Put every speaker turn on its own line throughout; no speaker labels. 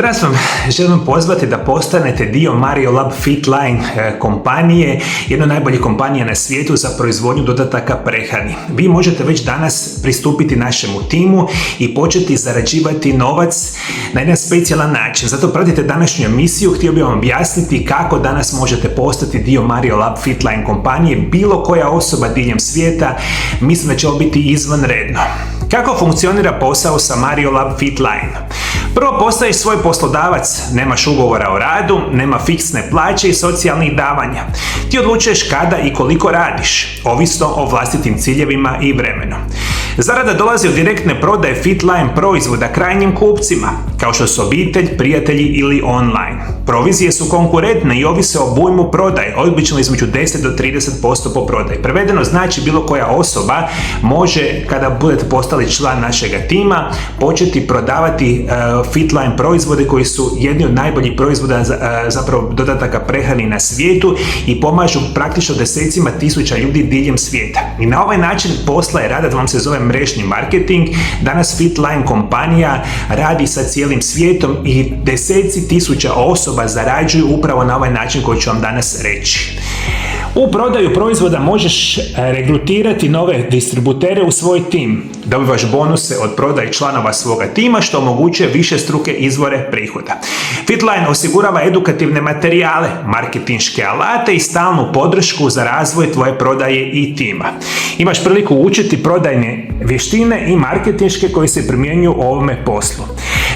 Danas vam želim pozvati da postanete dio Mario Lab Fitline kompanije, jedna od najboljih kompanija na svijetu za proizvodnju dodataka prehrani. Vi možete već danas pristupiti našemu timu i početi zarađivati novac na jedan specijalan način. Zato pratite današnju emisiju, htio bih vam objasniti kako danas možete postati dio Mario Lab Fitline kompanije, bilo koja osoba diljem svijeta. Mislim da će ovo biti izvanredno. Kako funkcionira posao sa Mario Lab Fitline? Prvo, postaješ svoj poslodavac, nemaš ugovora o radu, nema fiksne plaće i socijalnih davanja. Ti odlučuješ kada i koliko radiš, ovisno o vlastitim ciljevima i vremenu. Zarada dolazi od direktne prodaje Fitline proizvoda krajnjim kupcima, kao što su obitelj, prijatelji ili online. Provizije su konkurentne i ovise o obujmu prodaje, obično između 10 do 30% po prodaji. Prevedeno znači bilo koja osoba može, kada budete postali član našega tima, početi prodavati Fitline proizvode koji su jedni od najboljih proizvoda zapravo dodataka prehrani na svijetu i pomažu praktično desecima tisuća ljudi diljem svijeta. I na ovaj način posla je rada, da vam se zove mrežni marketing. Danas Fitline kompanija radi sa cijelim svijetom i deseci tisuća osoba zarađuju upravo na ovaj način koji ću vam danas reći. U prodaju proizvoda možeš regrutirati nove distributere u svoj tim. Dobivaš bonuse od prodaje članova svoga tima, što omogućuje višestruke izvore prihoda. Fitline osigurava edukativne materijale, marketinške alate i stalnu podršku za razvoj tvoje prodaje i tima. Imaš priliku učiti prodajne vještine i marketinške koje se primjenjuju u ovome poslu.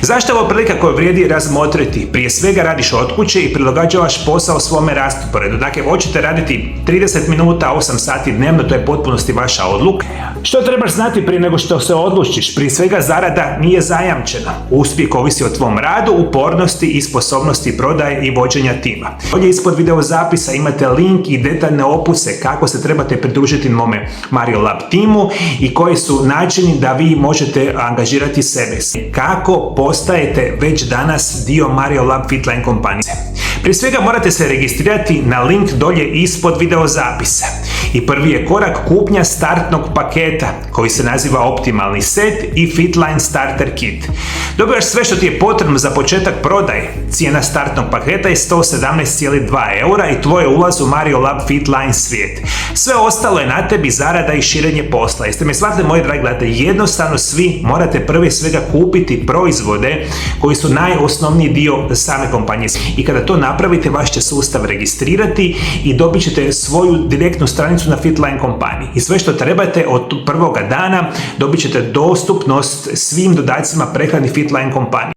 Zašto je ovo prilika koju vrijedi razmotriti? Prije svega radiš od kuće i prilagođavaš posao svome rasporedu. Dakle, hoćete raditi 30 minuta, 8 sati dnevno, to je potpunosti vaša odluka. Što trebaš znati prije nego što se odlučiš? Prije svega, zarada nije zajamčena. Uspjeh ovisi o tvom radu, upornosti i sposobnosti prodaje i vođenja tima. Ovdje ispod video zapisa imate link i detaljne opuse kako se trebate pridružiti mome Mario Lab timu i koji su načini da vi možete angažirati sebe. Kako postajete već danas dio Mario Lab Fitline kompanije? Prije svega morate se registrirati na link dolje ispod video zapisa. I prvi je korak kupnja startnog paketa koji se naziva Optimalni set i Fitline Starter Kit. Dobivaš sve što ti je potrebno za početak prodaje. Cijena startnog paketa je 117,2 eura i tvoj je ulaz u Mario Lab Fitline svijet. Sve ostalo je na tebi, zarada i širenje posla. Jeste me shvatili, moji dragi gledatelji? Jednostavno svi morate prije svega kupiti proizvode koji su najosnovniji dio same kompanije. I kada to napravite, vaš će sustav registrirati i dobit ćete svoju direktnu stranicu na Fitline kompaniji. I sve što trebate od prvoga dana dobit ćete dostupnost svim dodacima prehrani Fitline kompanije.